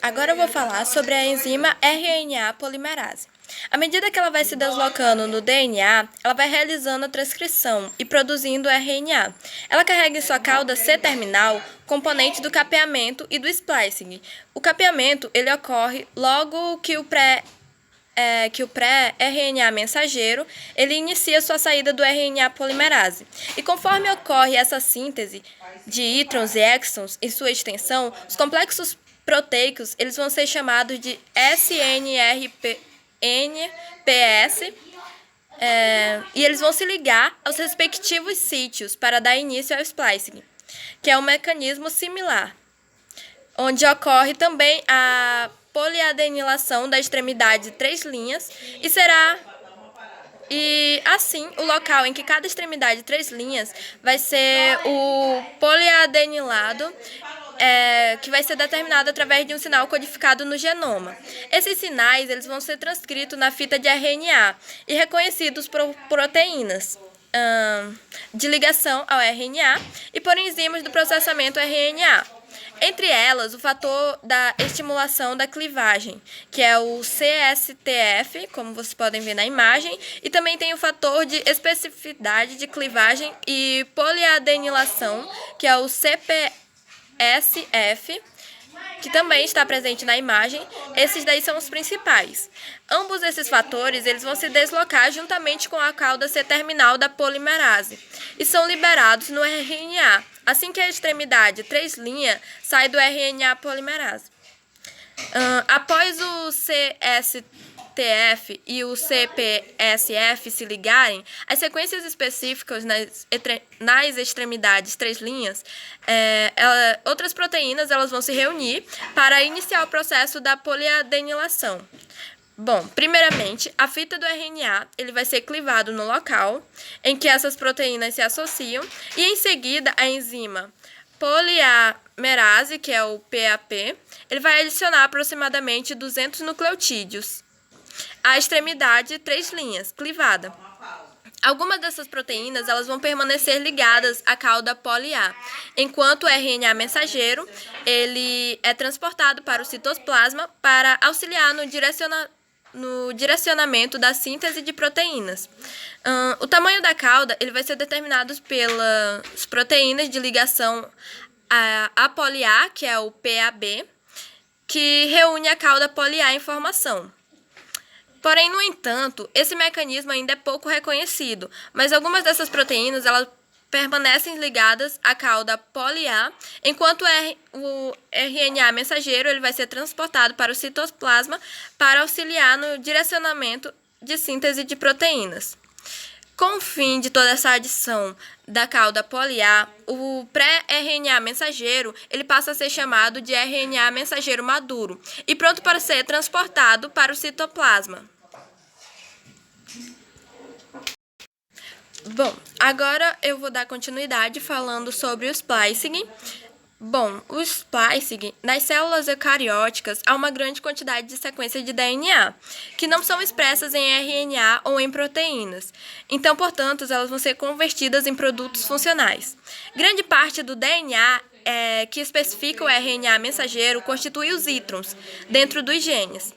Agora eu vou falar sobre a enzima RNA polimerase. À medida que ela vai se deslocando no DNA, ela vai realizando a transcrição e produzindo RNA. Ela carrega em sua cauda C-terminal componentes do capeamento e do splicing. O capeamento ele ocorre logo que o pré-RNA mensageiro ele inicia sua saída do RNA polimerase. E conforme ocorre essa síntese de introns e exons em sua extensão, os complexos proteicos eles vão ser chamados de SNRPS e eles vão se ligar aos respectivos sítios para dar início ao splicing, que é um mecanismo similar, onde ocorre também a poliadenilação da extremidade 3' e assim o local em que cada extremidade 3' vai ser o poliadenilado, que vai ser determinado através de um sinal codificado no genoma. Esses sinais eles vão ser transcritos na fita de RNA e reconhecidos por proteínas de ligação ao RNA e por enzimas do processamento RNA. Entre elas, o fator da estimulação da clivagem, que é o CSTF, como vocês podem ver na imagem, e também tem o fator de especificidade de clivagem e poliadenilação, que é o CPSF, que também está presente na imagem. Esses daí são os principais. Ambos esses fatores eles vão se deslocar juntamente com a cauda C-terminal da polimerase e são liberados no RNA, assim que a extremidade 3' sai do RNA polimerase. Após o CSTF e o CPSF se ligarem, as sequências específicas nas extremidades 3', outras proteínas elas vão se reunir para iniciar o processo da poliadenilação. Bom, primeiramente, a fita do RNA ele vai ser clivado no local em que essas proteínas se associam e, em seguida, a enzima poliamerase, que é o PAP, ele vai adicionar aproximadamente 200 nucleotídeos à extremidade 3' clivada. Algumas dessas proteínas elas vão permanecer ligadas à cauda poli-A, enquanto o RNA mensageiro ele é transportado para o citoplasma para auxiliar no direcionamento da síntese de proteínas. O tamanho da cauda ele vai ser determinado pelas proteínas de ligação a poli-A, que é o PAB, que reúne a cauda poli-A em formação. Porém, no entanto, esse mecanismo ainda é pouco reconhecido, mas algumas dessas proteínas elas permanecem ligadas à cauda poli-A, enquanto o RNA mensageiro ele vai ser transportado para o citoplasma para auxiliar no direcionamento de síntese de proteínas. Com o fim de toda essa adição da cauda poli-A, o pré-RNA mensageiro ele passa a ser chamado de RNA mensageiro maduro e pronto para ser transportado para o citoplasma. Bom, agora eu vou dar continuidade falando sobre o splicing. Bom, o splicing, nas células eucarióticas, há uma grande quantidade de sequências de DNA, que não são expressas em RNA ou em proteínas. Então, portanto, elas vão ser convertidas em produtos funcionais. Grande parte do DNA que especifica o RNA mensageiro constitui os introns dentro dos genes.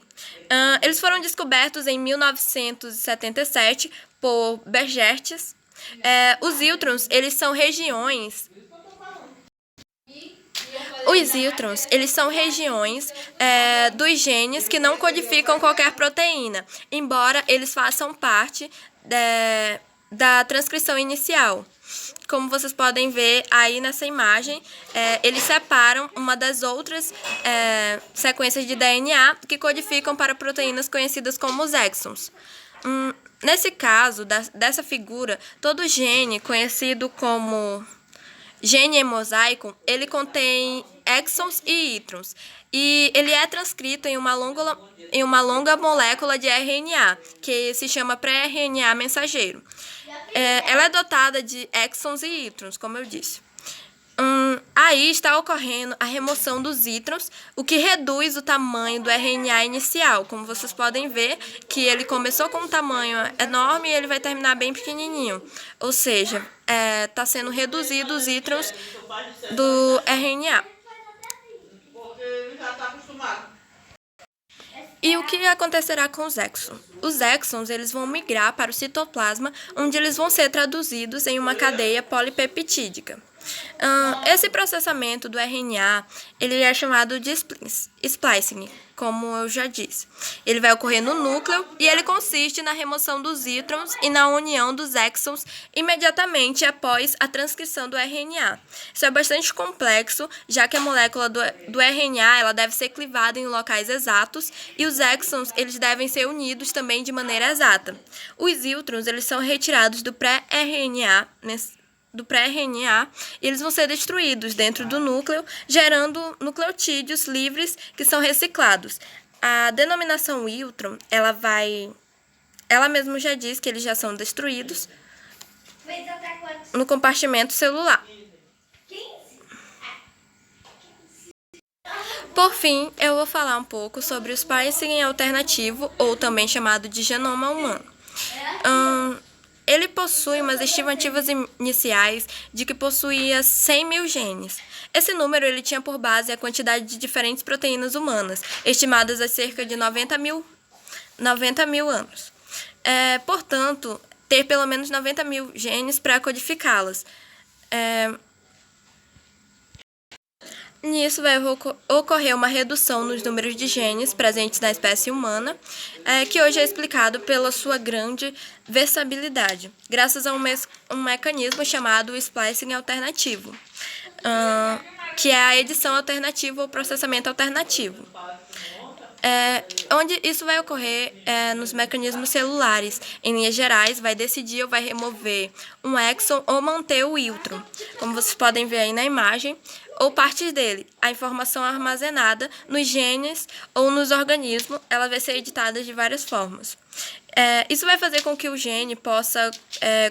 Eles foram descobertos em 1977 por Bergertes. Os introns, eles são regiões dos genes que não codificam qualquer proteína, embora eles façam parte da transcrição inicial. Como vocês podem ver aí nessa imagem, eles separam uma das outras sequências de DNA que codificam para proteínas conhecidas como os exons. Nesse caso, dessa figura, todo gene conhecido como gene em mosaico, ele contém exons e introns, e ele é transcrito em uma longa molécula de RNA, que se chama pré-RNA mensageiro. Ela é dotada de exons e introns, como eu disse. Aí está ocorrendo a remoção dos introns, o que reduz o tamanho do RNA inicial. Como vocês podem ver, que ele começou com um tamanho enorme e ele vai terminar bem pequenininho. Ou seja, está sendo reduzido os introns do RNA. E o que acontecerá com os exons? Os exons eles vão migrar para o citoplasma, onde eles vão ser traduzidos em uma cadeia polipeptídica. Esse processamento do RNA ele é chamado de splicing, como eu já disse. Ele vai ocorrer no núcleo e ele consiste na remoção dos introns e na união dos exons imediatamente após a transcrição do RNA. Isso é bastante complexo, já que a molécula do RNA ela deve ser clivada em locais exatos e os exons eles devem ser unidos também de maneira exata. Os introns eles são retirados do pré-RNA e eles vão ser destruídos dentro do núcleo, gerando nucleotídeos livres que são reciclados. A denominação intron, ela mesma já diz que eles já são destruídos no compartimento celular. Por fim, eu vou falar um pouco sobre o splicing alternativo, ou também chamado de genoma humano. Ele possui umas estimativas iniciais de que possuía 100 mil genes. Esse número ele tinha por base a quantidade de diferentes proteínas humanas, estimadas a cerca de 90 mil anos. Portanto, ter pelo menos 90 mil genes para codificá-las. Nisso vai ocorrer uma redução nos números de genes presentes na espécie humana, que hoje é explicado pela sua grande versatilidade, graças a um mecanismo chamado splicing alternativo, que é a edição alternativa ou processamento alternativo. Onde isso vai ocorrer nos mecanismos celulares. Em linhas gerais, vai decidir ou vai remover um exon ou manter o intron, como vocês podem ver aí na imagem, ou partes dele. A informação armazenada nos genes ou nos organismos, ela vai ser editada de várias formas. Isso vai fazer com que o gene possa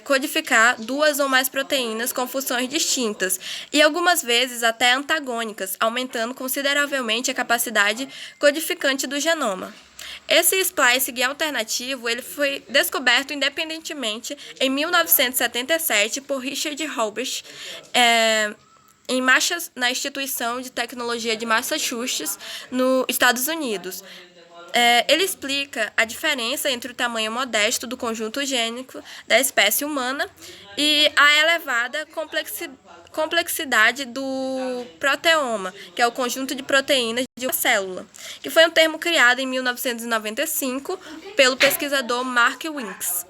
codificar duas ou mais proteínas com funções distintas e algumas vezes até antagônicas, aumentando consideravelmente a capacidade codificante do genoma. Esse splicing alternativo ele foi descoberto independentemente em 1977 por Richard Hobsbawm, na Instituição de Tecnologia de Massachusetts, nos Estados Unidos. Ele explica a diferença entre o tamanho modesto do conjunto gênico da espécie humana e a elevada complexidade do proteoma, que é o conjunto de proteínas de uma célula, que foi um termo criado em 1995 pelo pesquisador Mark Winks.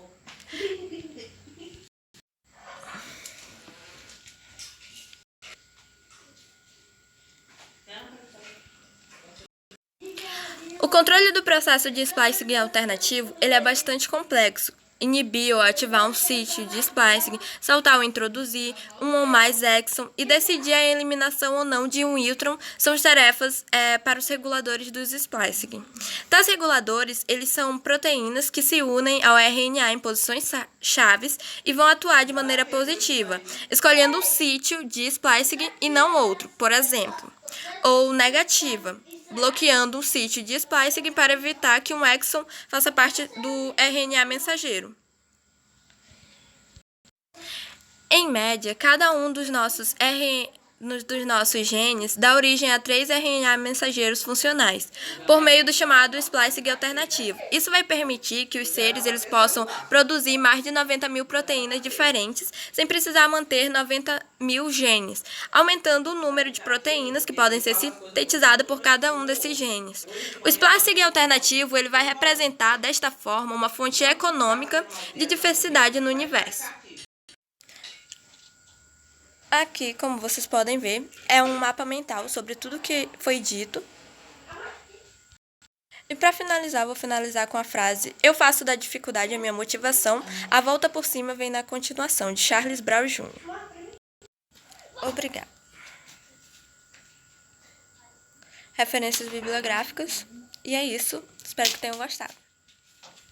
O controle do processo de splicing alternativo ele é bastante complexo. Inibir ou ativar um sítio de splicing, saltar ou introduzir um ou mais exon e decidir a eliminação ou não de um intron são as tarefas para os reguladores dos splicing. Tais reguladores eles são proteínas que se unem ao RNA em posições chaves e vão atuar de maneira positiva, escolhendo um sítio de splicing e não outro, por exemplo, ou negativa, bloqueando um sítio de splicing para evitar que um exon faça parte do RNA mensageiro. Em média, cada um dos nossos genes dá origem a 3 RNA mensageiros funcionais, por meio do chamado splicing alternativo. Isso vai permitir que os seres eles possam produzir mais de 90 mil proteínas diferentes, sem precisar manter 90 mil genes, aumentando o número de proteínas que podem ser sintetizadas por cada um desses genes. O splicing alternativo ele vai representar, desta forma, uma fonte econômica de diversidade no universo. Aqui, como vocês podem ver, é um mapa mental sobre tudo que foi dito. E para finalizar, vou finalizar com a frase: eu faço da dificuldade a minha motivação, a volta por cima vem na continuação, de Charles Brown Jr. Obrigada. Referências bibliográficas. E é isso. Espero que tenham gostado.